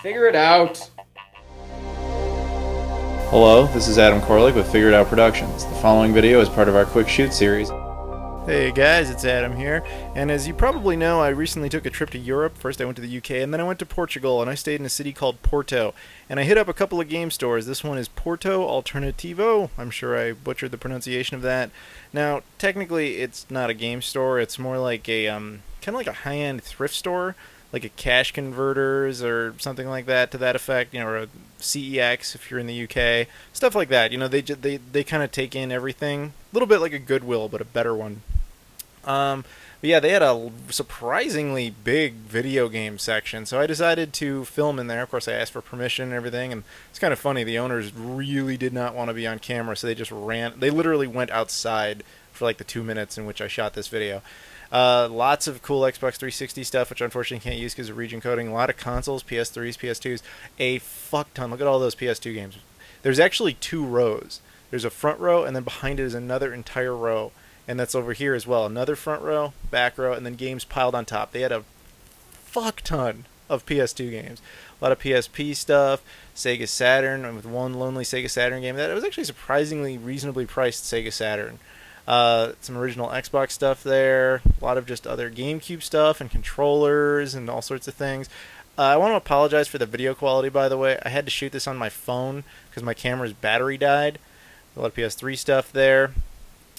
Figure it out. Hello, this is Adam Koralik with Figure It Out Productions. The following video is part of our Quick Shoot series. Hey guys, it's Adam here, and as you probably know, I recently took a trip to Europe. First I went to the UK, and then I went to Portugal, and I stayed in a city called Porto, and I hit up a couple of game stores. This one is Porto Alternativo. I'm sure I butchered the pronunciation of that. Now, technically, it's not a game store. It's more like a, kind of like a high-end thrift store, like a cash converters or something like that to that effect, you know, or a CEX if you're in the UK, stuff like that. You know, they kind of take in everything, a little bit like a Goodwill, but a better one. But yeah, they had a surprisingly big video game section, so I decided to film in there. Of course, I asked for permission and everything, and it's kind of funny. The owners really did not want to be on camera, so they just ran. They literally went outside for like the 2 minutes in which I shot this video. Lots of cool Xbox 360 stuff, which I unfortunately can't use because of region coding. A lot of consoles, PS3s, PS2s, a fuck ton. Look at all those PS2 games. There's actually 2 rows. There's a front row, and then behind it is another entire row. And that's over here as well. Another front row, back row, and then games piled on top. They had a fuck ton of PS2 games. A lot of PSP stuff, Sega Saturn, with one lonely Sega Saturn game. That it was actually surprisingly reasonably priced Sega Saturn. Some original Xbox stuff there. A lot of just other GameCube stuff and controllers and all sorts of things. I want to apologize for the video quality, by the way. I had to shoot this on my phone because my camera's battery died. A lot of PS3 stuff there.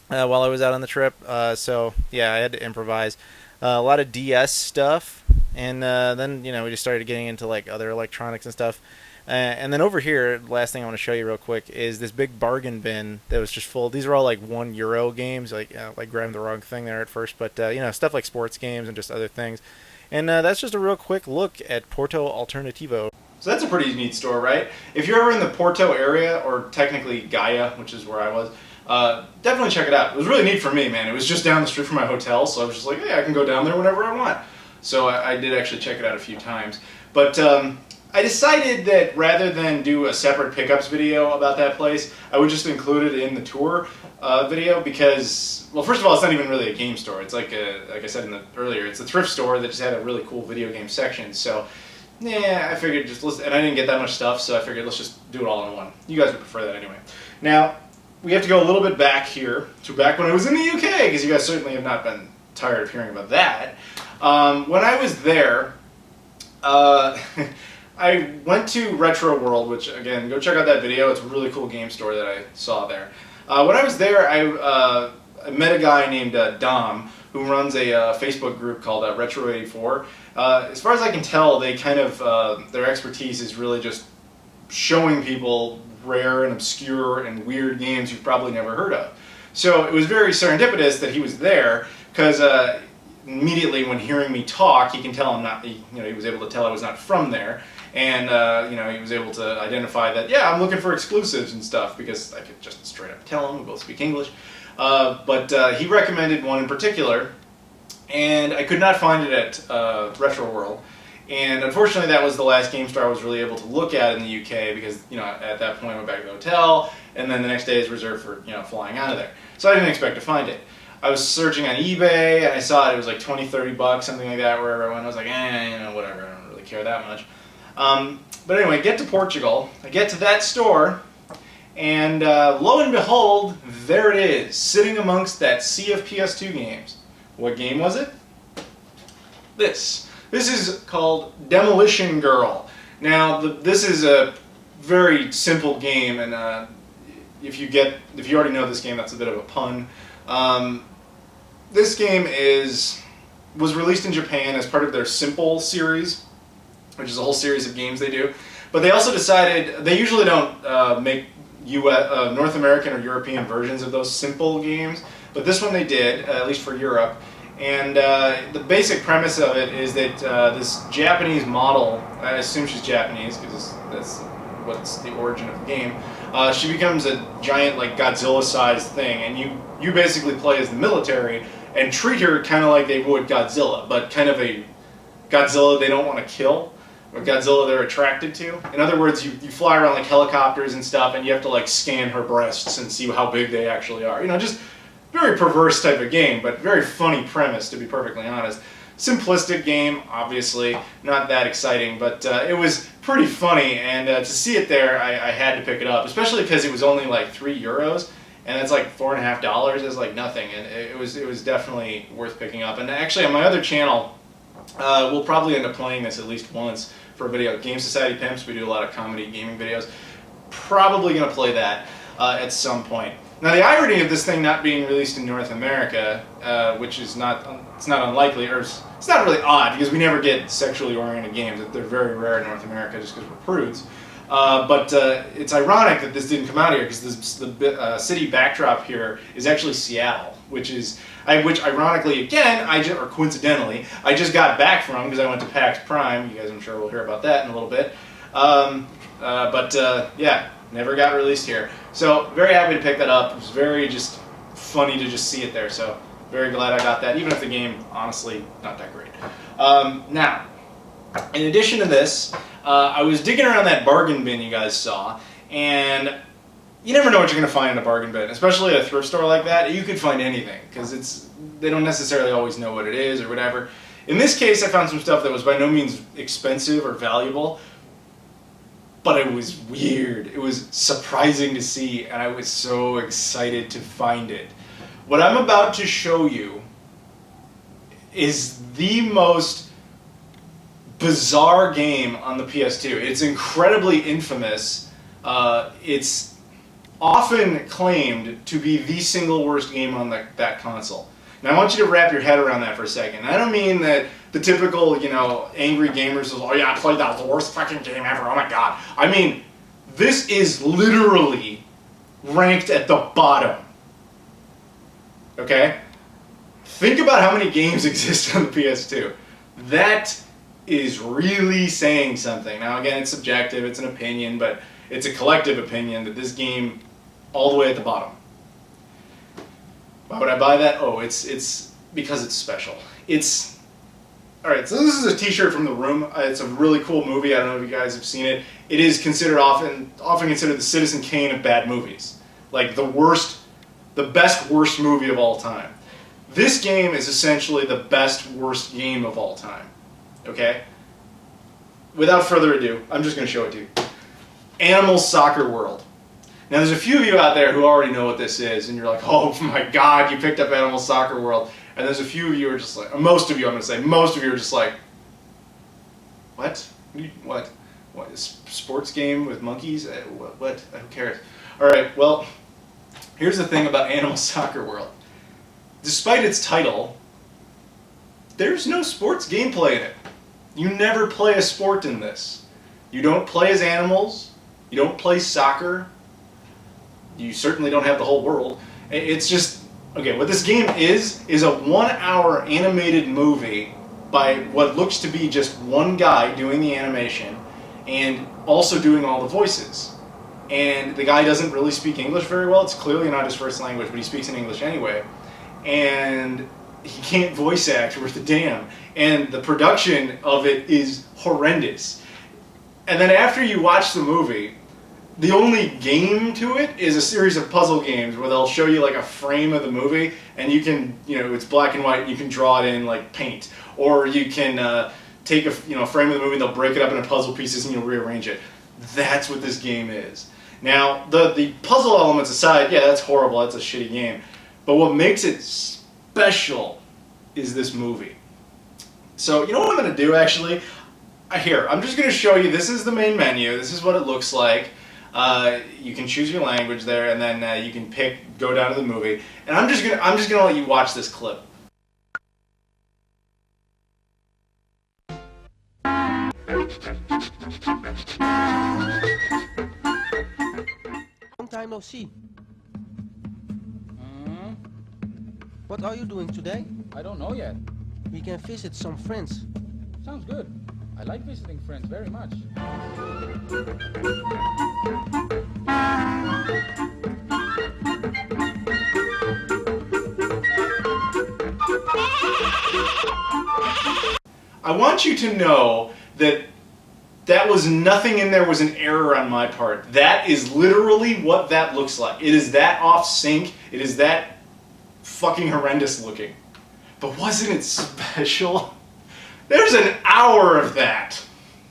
While I was out on the trip, so yeah, I had to improvise. A lot of DS stuff, and then we just started getting into like other electronics and stuff. And then over here, last thing I want to show you real quick is this big bargain bin that was just full. These are all like €1 games, like grabbing the wrong thing there at first, but stuff like sports games and just other things. And that's just a real quick look at Porto Alternativo. So that's a pretty neat store, right? If you're ever in the Porto area, or technically Gaia, which is where I was, definitely check it out. It was really neat for me, man. It was just down the street from my hotel, so I was just like, hey, I can go down there whenever I want. So I did actually check it out a few times. But I decided that rather than do a separate pickups video about that place, I would just include it in the tour video because, well, first of all, it's not even really a game store. It's like I said earlier, it's a thrift store that just had a really cool video game section. So yeah, I figured and I didn't get that much stuff, so I figured let's just do it all in one. You guys would prefer that anyway. Now, we have to go a little bit back here to back when I was in the UK, because you guys certainly have not been tired of hearing about that. When I was there, I went to Retro World, which, again, go check out that video. It's a really cool game store that I saw there. When I was there, I met a guy named Dom, who runs a Facebook group called Retro84. As far as I can tell, they kind of, their expertise is really just showing people rare and obscure and weird games you've probably never heard of. So it was very serendipitous that he was there, because immediately when hearing me talk, he can tell I'm not, he was able to tell I was not from there, and he was able to identify that, yeah, I'm looking for exclusives and stuff, because I could just straight up tell him, we both speak English. But he recommended one in particular, and I could not find it at Retro World. And unfortunately, that was the last game store I was really able to look at in the UK because, at that point I went back to the hotel, and then the next day is reserved for, flying out of there. So I didn't expect to find it. I was searching on eBay, and I saw it was like $20-30, something like that, wherever I went. I was like, whatever, I don't really care that much. But anyway, I get to Portugal, I get to that store, and lo and behold, there it is, sitting amongst that sea of PS2 games. What game was it? This. This is called Demolition Girl. Now, this is a very simple game, and if you already know this game, that's a bit of a pun. This game was released in Japan as part of their Simple series, which is a whole series of games they do. But they also decided, they usually don't make North American or European versions of those Simple games, but this one they did, at least for Europe. And the basic premise of it is that this Japanese model, I assume she's Japanese because that's what's the origin of the game, she becomes a giant, like, Godzilla-sized thing, and you basically play as the military and treat her kind of like they would Godzilla, but kind of a Godzilla they don't want to kill, or Godzilla they're attracted to. In other words, you fly around like helicopters and stuff, and you have to like scan her breasts and see how big they actually are. Just very perverse type of game, but very funny premise, to be perfectly honest. simplistic game, obviously, not that exciting, but it was pretty funny, and to see it there, I had to pick it up, especially because it was only like €3, and that's like $4.50 is like nothing, and it was definitely worth picking up. And actually, on my other channel, we'll probably end up playing this at least once for a video. Game Society Pimps, we do a lot of comedy gaming videos. Probably going to play that at some point. Now, the irony of this thing not being released in North America, which is it's not unlikely, or it's not really odd, because we never get sexually oriented games. They're very rare in North America just because we're prudes. But it's ironic that this didn't come out here, because the city backdrop here is actually Seattle, which ironically, again, or coincidentally, I just got back from, because I went to PAX Prime. You guys, I'm sure, will hear about that in a little bit. Yeah, never got released here. So, very happy to pick that up. It was very just funny to just see it there, so very glad I got that, even if the game, honestly, not that great. Now, in addition to this, I was digging around that bargain bin you guys saw, and you never know what you're going to find in a bargain bin, especially at a thrift store like that. You could find anything, because they don't necessarily always know what it is or whatever. In this case, I found some stuff that was by no means expensive or valuable, but it was weird. It was surprising to see, and I was so excited to find it. What I'm about to show you is the most bizarre game on the PS2. It's incredibly infamous. It's often claimed to be the single worst game on that console. Now I want you to wrap your head around that for a second. I don't mean that the typical, angry gamers is, oh yeah, I played that, was the worst fucking game ever, oh my god. I mean, this is literally ranked at the bottom. Okay? Think about how many games exist on the PS2. That is really saying something. Now again, it's subjective, it's an opinion, but it's a collective opinion that this game, all the way at the bottom. Why would I buy that? Oh, it's because it's special. Alright, so this is a t-shirt from The Room. It's a really cool movie. I don't know if you guys have seen it. It is considered often considered the Citizen Kane of bad movies. Like the best worst movie of all time. This game is essentially the best worst game of all time. Okay? Without further ado, I'm just going to show it to you. Animal Soccer World. Now there's a few of you out there who already know what this is, and you're like, oh my god, you picked up Animal Soccer World. And there's a few of you who are just like, or most of you, I'm going to say, most of you are just like, what? What? What? A sports game with monkeys? What? Who cares? Alright, well, here's the thing about Animal Soccer World. Despite its title, there's no sports gameplay in it. You never play a sport in this. You don't play as animals. You don't play soccer. You certainly don't have the whole world. It's just, okay, what this game is a 1 hour animated movie by what looks to be just one guy doing the animation and also doing all the voices. And the guy doesn't really speak English very well. It's clearly not his first language, but he speaks in English anyway. And he can't voice act worth a damn. And the production of it is horrendous. And then after you watch the movie, the only game to it is a series of puzzle games where they'll show you like a frame of the movie, and you can, it's black and white, and you can draw it in like paint. Or you can take a frame of the movie, and they'll break it up into puzzle pieces, and you'll rearrange it. That's what this game is. Now, the puzzle elements aside, yeah, that's horrible, that's a shitty game. But what makes it special is this movie. So, you know what I'm going to do, actually? Here, I'm just going to show you, this is the main menu, this is what it looks like. You can choose your language there, and then you can go down to the movie. And I'm just gonna let you watch this clip. Long time no see. What are you doing today? I don't know yet. We can visit some friends. Sounds good. I like visiting friends very much. I want you to know that was nothing in there was an error on my part. That is literally what that looks like. It is that off sync. It is that fucking horrendous looking. But wasn't it special? There's an hour of that.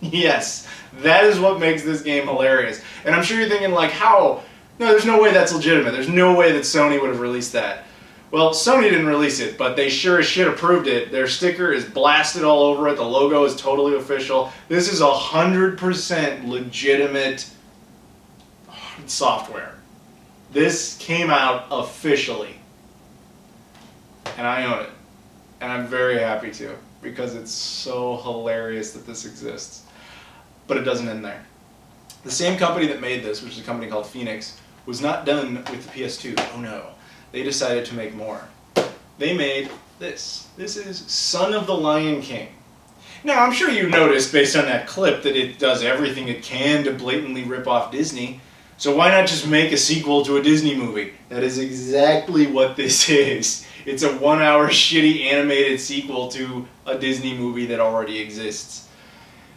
Yes, that is what makes this game hilarious. And I'm sure you're thinking, like, how? No, there's no way that's legitimate. There's no way that Sony would have released that. Well, Sony didn't release it, but they sure as shit approved it. Their sticker is blasted all over it. The logo is totally official. This is 100% legitimate software. This came out officially. And I own it. And I'm very happy to, because it's so hilarious that this exists. But it doesn't end there. The same company that made this, which is a company called Phoenix, was not done with the PS2. Oh no. They decided to make more. They made this. This is Son of the Lion King. Now, I'm sure you noticed, based on that clip, that it does everything it can to blatantly rip off Disney. So why not just make a sequel to a Disney movie? That is exactly what this is. It's a 1-hour shitty animated sequel to a Disney movie that already exists.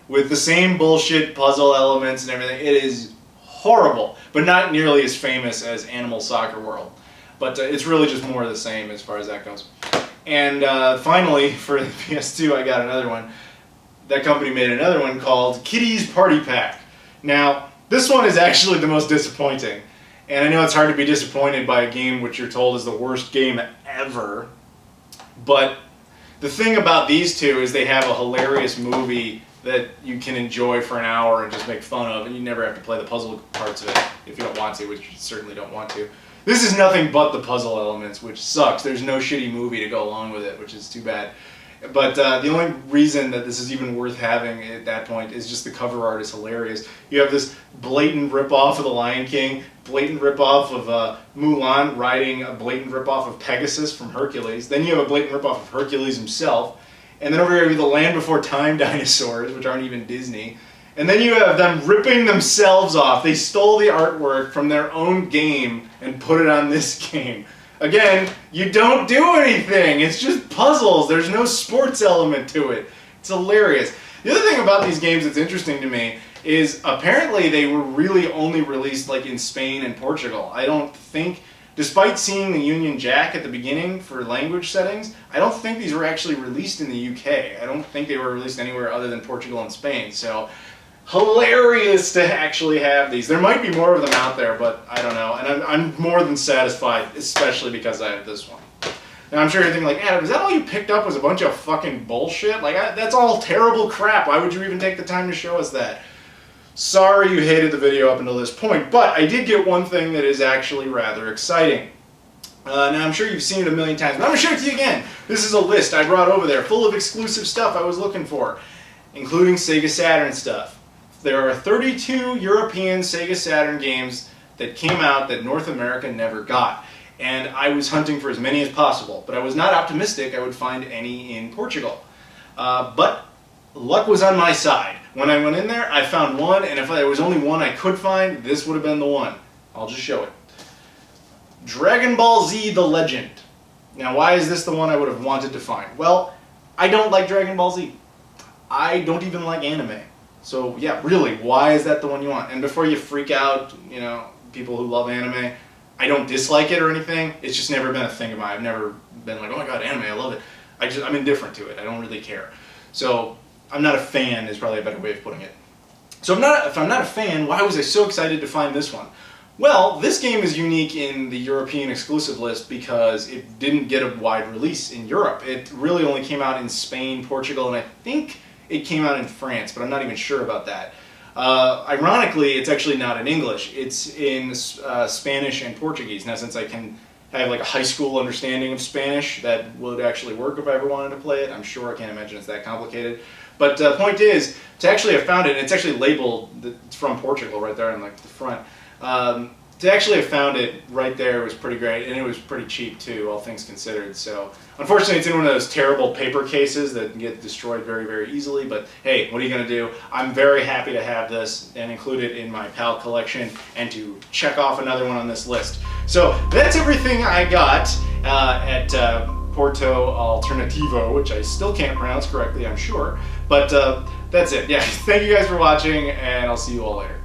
With the same bullshit puzzle elements and everything. It is horrible, but not nearly as famous as Animal Soccer World. But it's really just more of the same as far as that goes. And finally, for the PS2, I got another one. That company made another one called Kitty's Party Pack. Now, this one is actually the most disappointing. And I know it's hard to be disappointed by a game which you're told is the worst game ever. But the thing about these two is they have a hilarious movie that you can enjoy for an hour and just make fun of, and you never have to play the puzzle parts of it if you don't want to, which you certainly don't want to. This is nothing but the puzzle elements, which sucks. There's no shitty movie to go along with it, which is too bad. But the only reason that this is even worth having at that point is just the cover art is hilarious. You have this blatant rip-off of The Lion King, blatant rip-off of Mulan riding a blatant rip-off of Pegasus from Hercules. Then you have a blatant rip-off of Hercules himself. And then over here, you have the Land Before Time dinosaurs, which aren't even Disney. And then you have them ripping themselves off. They stole the artwork from their own game and put it on this game. Again, you don't do anything. It's just puzzles. There's no sports element to it. It's hilarious. The other thing about these games that's interesting to me is apparently they were really only released like in Spain and Portugal. I don't think, despite seeing the Union Jack at the beginning for language settings, I don't think these were actually released in the UK. I don't think they were released anywhere other than Portugal and Spain. So hilarious to actually have these. There might be more of them out there, but I don't know. And I'm more than satisfied, especially because I have this one. Now I'm sure you're thinking like, Adam, is that all you picked up was a bunch of fucking bullshit? Like, that's all terrible crap. Why would you even take the time to show us that? Sorry you hated the video up until this point, but I did get one thing that is actually rather exciting. Now I'm sure you've seen it a million times, but I'm going to show it to you again. This is a list I brought over there full of exclusive stuff I was looking for, including Sega Saturn stuff. There are 32 European Sega Saturn games that came out that North America never got. And I was hunting for as many as possible, but I was not optimistic I would find any in Portugal. But luck was on my side. When I went in there, I found one, and if there was only one I could find, this would have been the one. I'll just show it. Dragon Ball Z The Legend. Now, why is this the one I would have wanted to find? Well, I don't like Dragon Ball Z. I don't even like anime. So, yeah, really, why is that the one you want? And before you freak out, you know, people who love anime, I don't dislike it or anything. It's just never been a thing of mine. I've never been like, oh my god, anime, I love it. I'm indifferent to it. I don't really care. So, I'm not a fan is probably a better way of putting it. So if I'm not a fan, why was I so excited to find this one? Well, this game is unique in the European exclusive list because it didn't get a wide release in Europe. It really only came out in Spain, Portugal, and I think it came out in France, but I'm not even sure about that. Ironically, it's actually not in English. It's in Spanish and Portuguese. Now, since I can have like a high school understanding of Spanish, that would actually work if I ever wanted to play it. I'm sure, I can't imagine it's that complicated. But the point is, to actually have found it, and it's actually labeled, it's from Portugal right there in like the front. To actually have found it right there was pretty great, and it was pretty cheap too, all things considered. So, unfortunately, it's in one of those terrible paper cases that get destroyed very, very easily. But hey, what are you going to do? I'm very happy to have this and include it in my PAL collection and to check off another one on this list. So that's everything I got at Porto Alternativo, which I still can't pronounce correctly, I'm sure. But that's it. Yeah, thank you guys for watching, and I'll see you all later.